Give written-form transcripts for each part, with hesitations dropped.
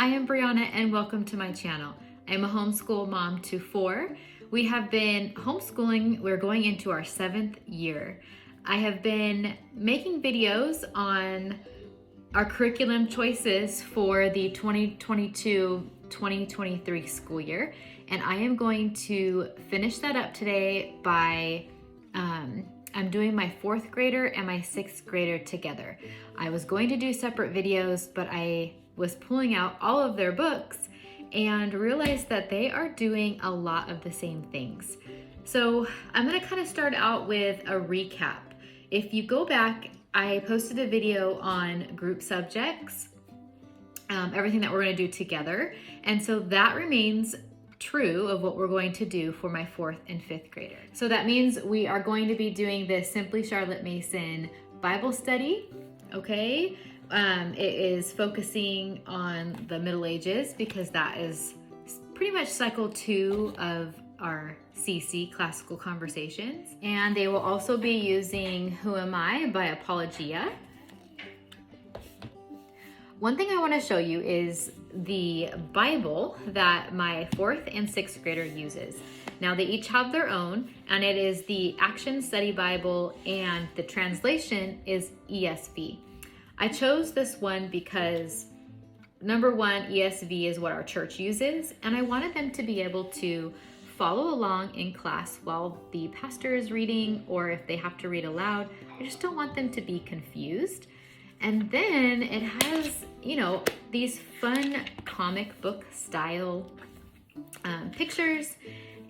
I am Brianna and welcome to my channel. I'm a homeschool mom to 4. We have been homeschooling, we're going into our 7th year. I have been making videos on our curriculum choices for the 2022-2023 school year, and I am going to finish that up today by I'm doing my 4th grader and my 6th grader together. I was going to do separate videos, but I was pulling out all of their books and realized that they are doing a lot of the same things. So I'm gonna kind of start out with a recap. If you go back, I posted a video on group subjects, everything that we're gonna do together. And so that remains true of what we're going to do for my 4th and 5th grader. So that means we are going to be doing the Simply Charlotte Mason Bible study, okay? It is focusing on the Middle Ages because that is pretty much cycle 2 of our CC, Classical Conversations. And they will also be using Who Am I by Apologia. One thing I want to show you is the Bible that my 4th and 6th grader uses. Now they each have their own, and it is the Action Study Bible, and the translation is ESV. I chose this one because number one, ESV is what our church uses, and I wanted them to be able to follow along in class while the pastor is reading, or if they have to read aloud. I just don't want them to be confused. And then it has, you know, these fun comic book style pictures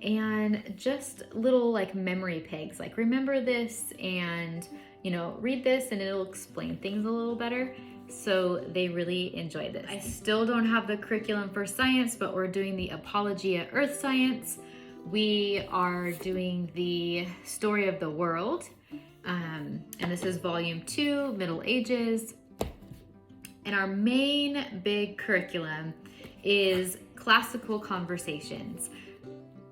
and just little like memory pegs, like remember this and, you know, read this and it'll explain things a little better. So they really enjoy this. I still don't have the curriculum for science, but we're doing the Apologia Earth Science. We are doing the Story of the World. And this is volume 2, Middle Ages. And our main big curriculum is Classical Conversations.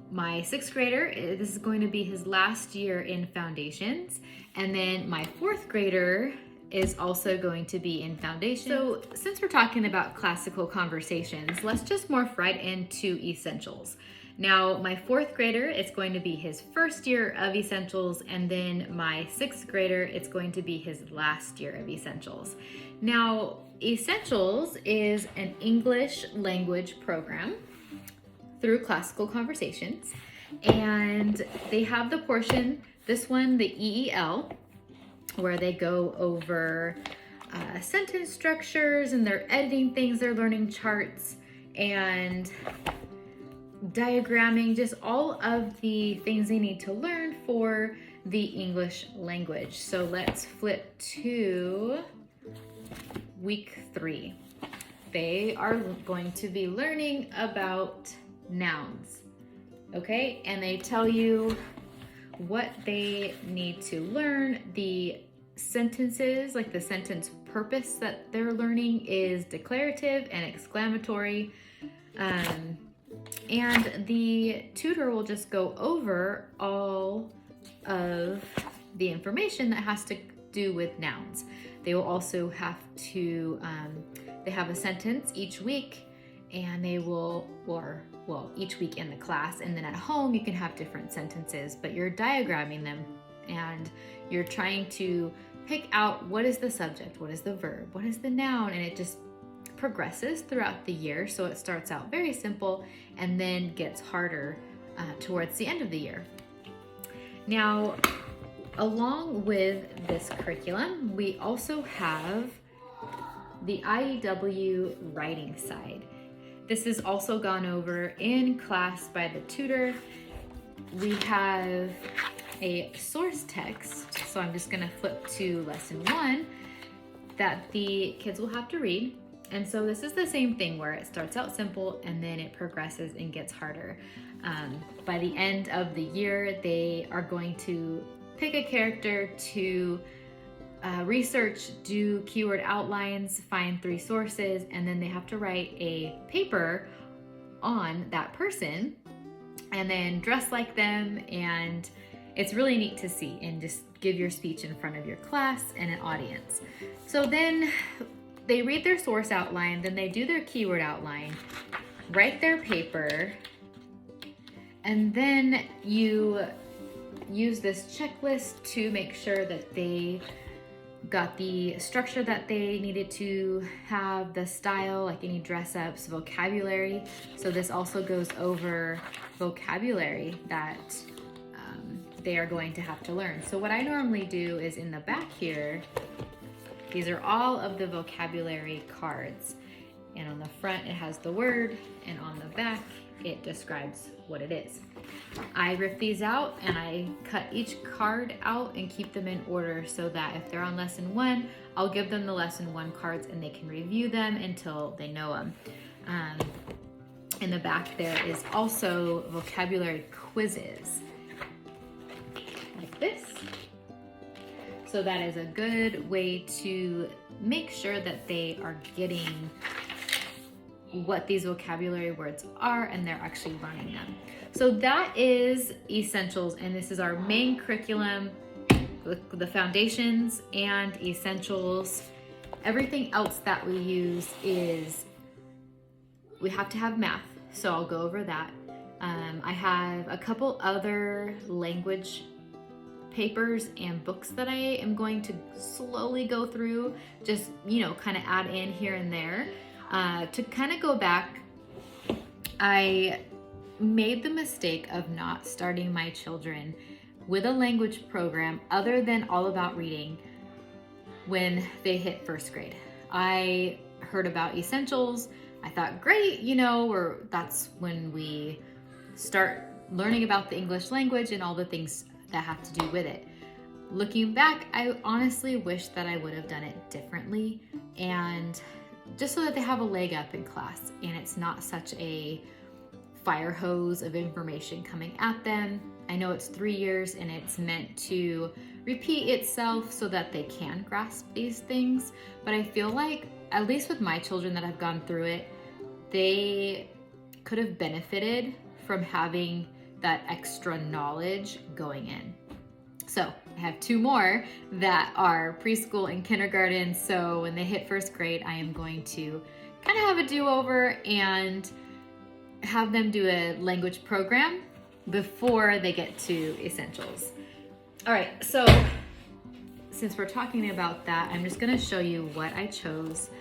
My 6th grader, this is going to be his last year in Foundations. And then my 4th grader is also going to be in Foundations. So since we're talking about Classical Conversations, let's just morph right into Essentials. Now, my 4th grader, it's going to be his first year of Essentials, and then my 6th grader, it's going to be his last year of Essentials. Now, Essentials is an English language program through Classical Conversations, and they have the portion, this one, the EEL, where they go over sentence structures, and they're editing things, they're learning charts, and diagramming, just all of the things they need to learn for the English language. So let's flip to week 3. They are going to be learning about nouns, okay? And they tell you what they need to learn. The sentences, like the sentence purpose that they're learning is declarative and exclamatory. And the tutor will just go over all of the information that has to do with nouns. They will also have to, they have a sentence each week, and they will, well, each week in the class, and then at home you can have different sentences, but you're diagramming them and you're trying to pick out what is the subject, what is the verb, what is the noun, and it just progresses throughout the year. So it starts out very simple and then gets harder towards the end of the year. Now, along with this curriculum, we also have the IEW writing side. This is also gone over in class by the tutor. We have a source text, so I'm just gonna flip to lesson 1 that the kids will have to read. And so this is the same thing where it starts out simple and then it progresses and gets harder. By the end of the year, they are going to pick a character to research, do keyword outlines, find 3 sources, and then they have to write a paper on that person and then dress like them. And it's really neat to see and just give your speech in front of your class and an audience. So then they read their source outline, then they do their keyword outline, write their paper, and then you use this checklist to make sure that they got the structure that they needed to have, the style, like any dress ups, vocabulary. So this also goes over vocabulary that they are going to have to learn. So what I normally do is in the back here, these are all of the vocabulary cards. And on the front, it has the word, and on the back, it describes what it is. I rip these out and I cut each card out and keep them in order so that if they're on lesson 1, I'll give them the lesson 1 cards and they can review them until they know them. In the back there is also vocabulary quizzes, like this. So that is a good way to make sure that they are getting what these vocabulary words are and they're actually learning them. So that is essentials, and this is our main curriculum, the foundations and essentials. Everything else that we use is, we have to have math, so I'll go over that. I have a couple other language papers and books that I am going to slowly go through, just, kind of add in here and there. To kind of go back, I made the mistake of not starting my children with a language program other than All About Reading when they hit 1st grade. I heard about essentials. I thought, great, that's when we start learning about the English language and all the things that have to do with it. Looking back, I honestly wish that I would have done it differently, and just so that they have a leg up in class and it's not such a fire hose of information coming at them. I know it's 3 years and it's meant to repeat itself so that they can grasp these things, but I feel like, at least with my children that have gone through it, they could have benefited from having that extra knowledge going in. So I have 2 more that are preschool and kindergarten. So when they hit 1st grade, I am going to kind of have a do-over and have them do a language program before they get to essentials. All right, so since we're talking about that, I'm just gonna show you what I chose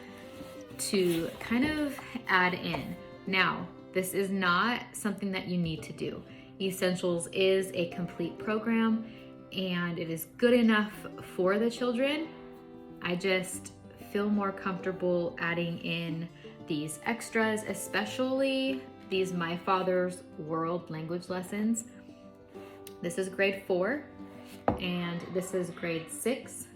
to kind of add in. Now, this is not something that you need to do. Essentials is a complete program and it is good enough for the children. I just feel more comfortable adding in these extras, especially these My Father's World language lessons. This is grade 4 and this is grade 6.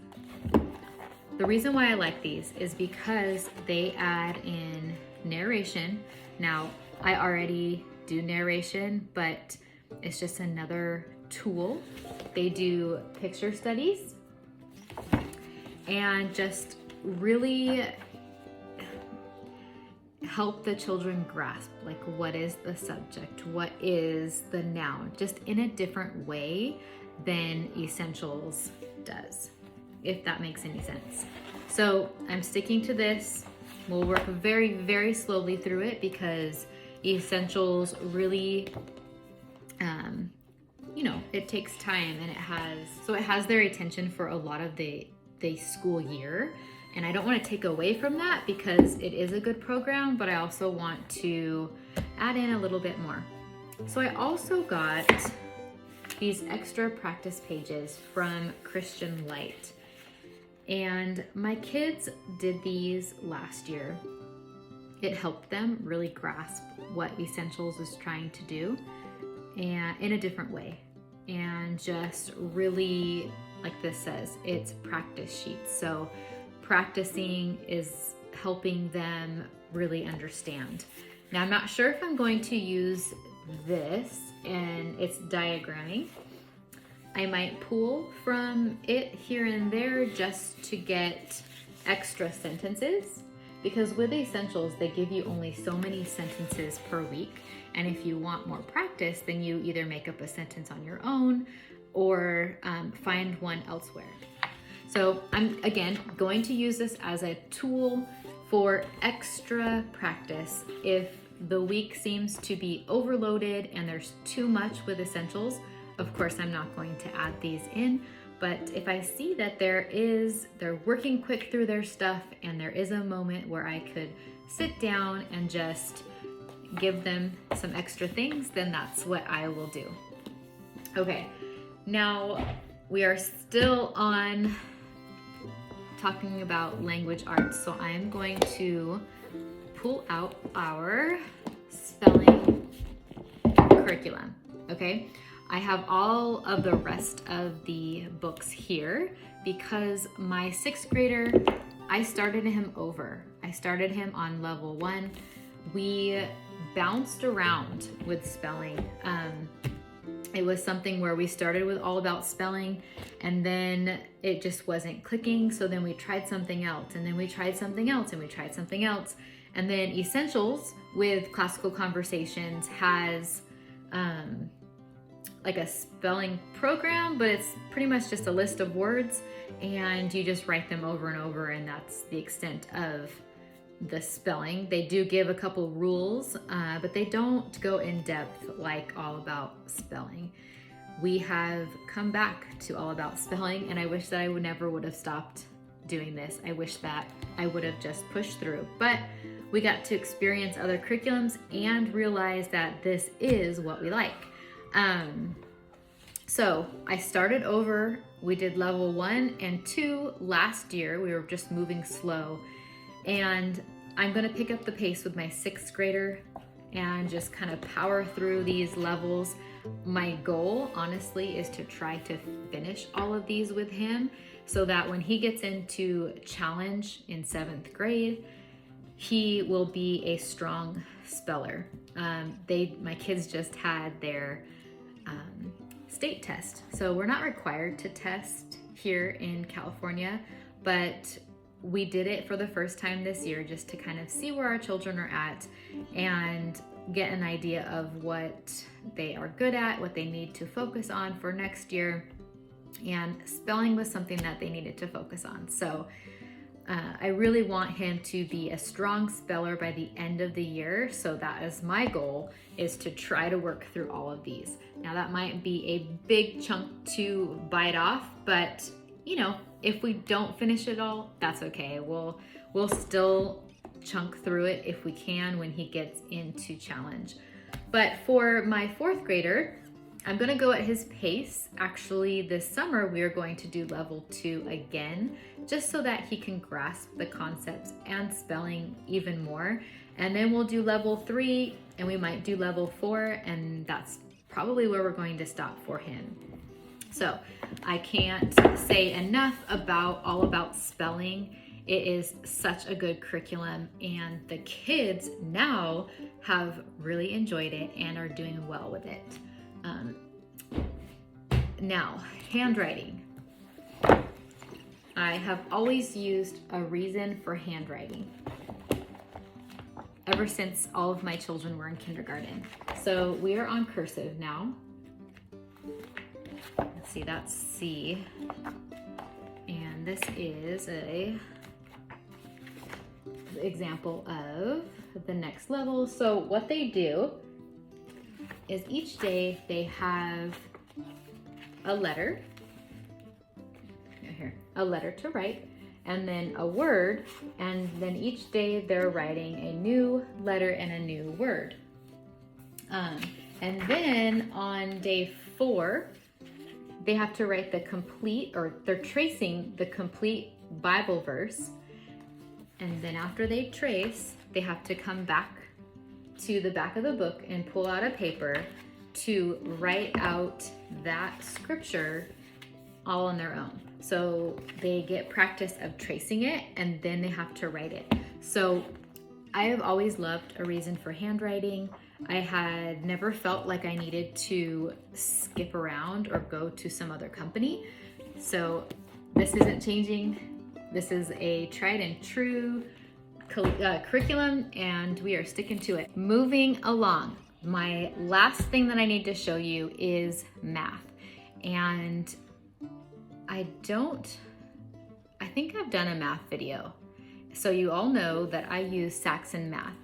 The reason why I like these is because they add in narration. Now, I already do narration, but it's just another tool. They do picture studies and just really help the children grasp, like, what is the subject, what is the noun, just in a different way than essentials does, if that makes any sense. So I'm sticking to this. We'll work very, very slowly through it because essentials really, it takes time, and it has their attention for a lot of the school year. And I don't want to take away from that because it is a good program, but I also want to add in a little bit more. So I also got these extra practice pages from Christian Light. And my kids did these last year. It helped them really grasp what Essentials is trying to do, and in a different way. And just really, like this says, it's practice sheets. So practicing is helping them really understand. Now, I'm not sure if I'm going to use this, and it's diagramming. I might pull from it here and there just to get extra sentences, because with Essentials, they give you only so many sentences per week. And if you want more practice, then you either make up a sentence on your own or find one elsewhere. So I'm, again, going to use this as a tool for extra practice. If the week seems to be overloaded and there's too much with essentials, of course, I'm not going to add these in. But if I see that they're working quick through their stuff and there is a moment where I could sit down and just give them some extra things, then that's what I will do. Okay, now we are still on talking about language arts, so I'm going to pull out our spelling curriculum, okay? I have all of the rest of the books here because my 6th grader, I started him over. I started him on level 1. We bounced around with spelling. It was something where we started with all about spelling and then it just wasn't clicking. So then we tried something else and then we tried something else and we tried something else. And then Essentials with Classical Conversations has like a spelling program, but it's pretty much just a list of words and you just write them over and over, and that's the extent of the spelling. They do give a couple rules, but they don't go in depth like All About Spelling. We have come back to All About Spelling, and I wish that I never would have stopped doing this. I wish that I would have just pushed through, but we got to experience other curriculums and realize that this is what we like. So I started over. We did level 1 and 2 last year. We were just moving slow, and I'm gonna pick up the pace with my 6th grader and just kind of power through these levels. My goal, honestly, is to try to finish all of these with him so that when he gets into challenge in 7th grade, he will be a strong speller. My kids just had their state test. So we're not required to test here in California, but we did it for the first time this year just to kind of see where our children are at and get an idea of what they are good at, what they need to focus on for next year. And spelling was something that they needed to focus on. So I really want him to be a strong speller by the end of the year. So that is my goal, is to try to work through all of these. Now that might be a big chunk to bite off, but you know, if we don't finish it all, that's okay. We'll still chunk through it if we can when he gets into challenge. But for my 4th grader, I'm gonna go at his pace. Actually, this summer we are going to do level 2 again, just so that he can grasp the concepts and spelling even more. And then we'll do level 3 and we might do level 4, and that's probably where we're going to stop for him. So I can't say enough about All About Spelling. It is such a good curriculum, and the kids now have really enjoyed it and are doing well with it. Now, handwriting. I have always used a reason for handwriting ever since all of my children were in kindergarten. So we are on cursive now. Let's see, that's C. And this is a example of the next level. So what they do is each day they have a letter, here, a letter to write, and then a word, and then each day they're writing a new letter and a new word. And then on day 4, they have to write the complete, or they're tracing the complete Bible verse. And then after they trace, they have to come back to the back of the book and pull out a paper to write out that scripture all on their own. So they get practice of tracing it, and then they have to write it. So I have always loved a reason for handwriting. I had never felt like I needed to skip around or go to some other company. So this isn't changing. This is a tried and true curriculum, and we are sticking to it. Moving along, my last thing that I need to show you is math. And I don't think I've done a math video. So you all know that I use Saxon Math,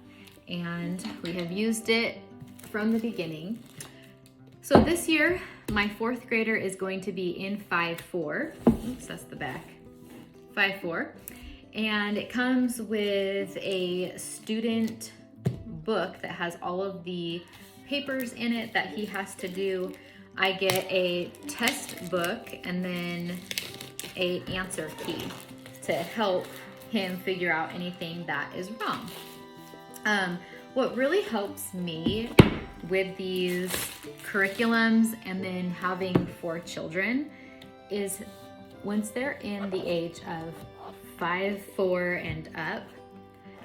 and we have used it from the beginning. So this year, my 4th grader is going to be in 5-4. Oops, that's the back. 5-4. And it comes with a student book that has all of the papers in it that he has to do. I get a test book and then an answer key to help him figure out anything that is wrong. What really helps me with these curriculums and then having 4 children is once they're in the age of 5-4 and up,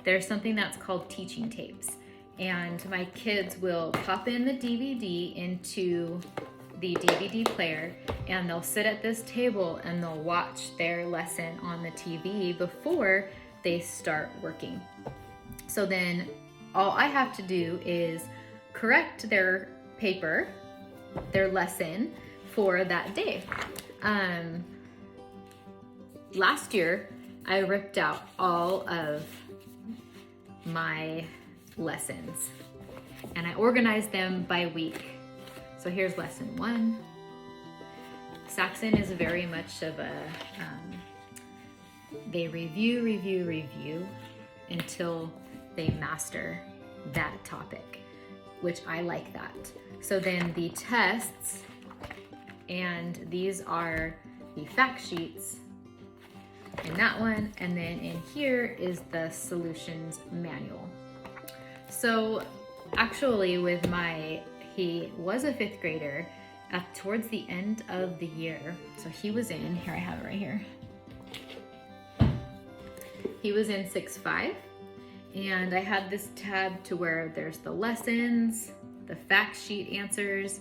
there's something that's called teaching tapes. And my kids will pop in the DVD into the DVD player, and they'll sit at this table and they'll watch their lesson on the TV before they start working. So then all I have to do is correct their paper, their lesson for that day. Last year, I ripped out all of my lessons and I organized them by week. So here's lesson 1. Saxon is very much of a, they review until they master that topic, which I like that. So then the tests, and these are the fact sheets in that one, and then in here is the solutions manual. So actually with he was a 5th grader towards the end of the year. So he was in, here I have it right here. He was in 6-5, and I had this tab to where there's the lessons, the fact sheet answers,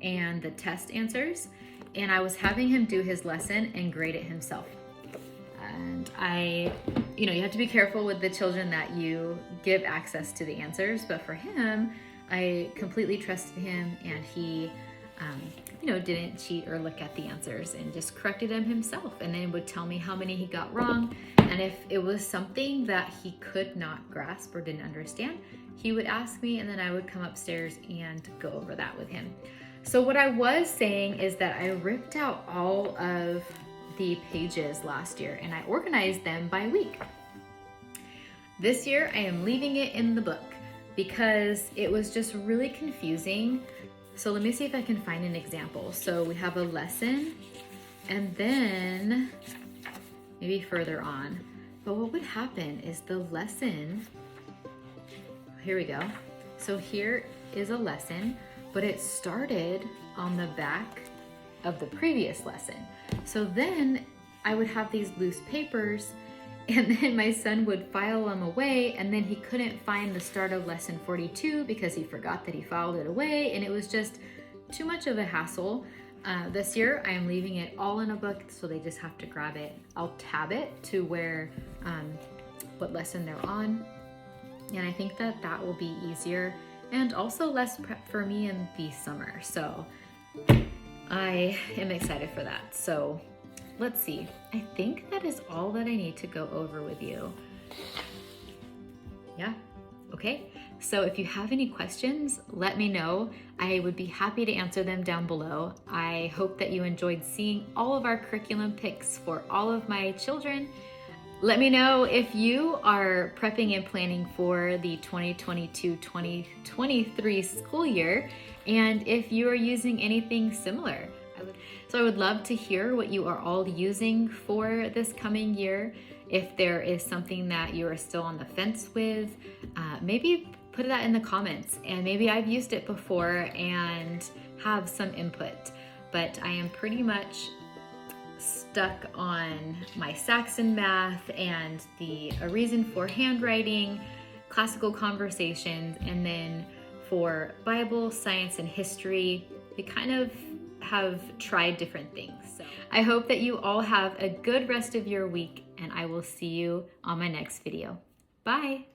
and the test answers. And I was having him do his lesson and grade it himself. And you have to be careful with the children that you give access to the answers, but for him, I completely trusted him, and he, didn't cheat or look at the answers and just corrected them himself, and then would tell me how many he got wrong. And if it was something that he could not grasp or didn't understand, he would ask me, and then I would come upstairs and go over that with him. So what I was saying is that I ripped out all of the pages last year and I organized them by week. This year I am leaving it in the book because it was just really confusing. So let me see if I can find an example. So we have a lesson, and then maybe further on. But what would happen is the lesson, here we go. So here is a lesson, but it started on the back of the previous lesson. So then I would have these loose papers, and then my son would file them away, and then he couldn't find the start of lesson 42 because he forgot that he filed it away, and it was just too much of a hassle. This year I am leaving it all in a book, so they just have to grab it. I'll tab it to where what lesson they're on, and I think that that will be easier and also less prep for me in the summer. So I am excited for that. So let's see. I think that is all that I need to go over with you. Yeah, okay. So if you have any questions, let me know. I would be happy to answer them down below. I hope that you enjoyed seeing all of our curriculum picks for all of my children. Let me know if you are prepping and planning for the 2022-2023 school year, and if you are using anything similar. So I would love to hear what you are all using for this coming year. If there is something that you are still on the fence with, maybe put that in the comments, and maybe I've used it before and have some input. But I am pretty much stuck on my Saxon Math and a reason for handwriting, classical conversations, and then for Bible, science, and history, we kind of have tried different things. So I hope that you all have a good rest of your week, and I will see you on my next video. Bye.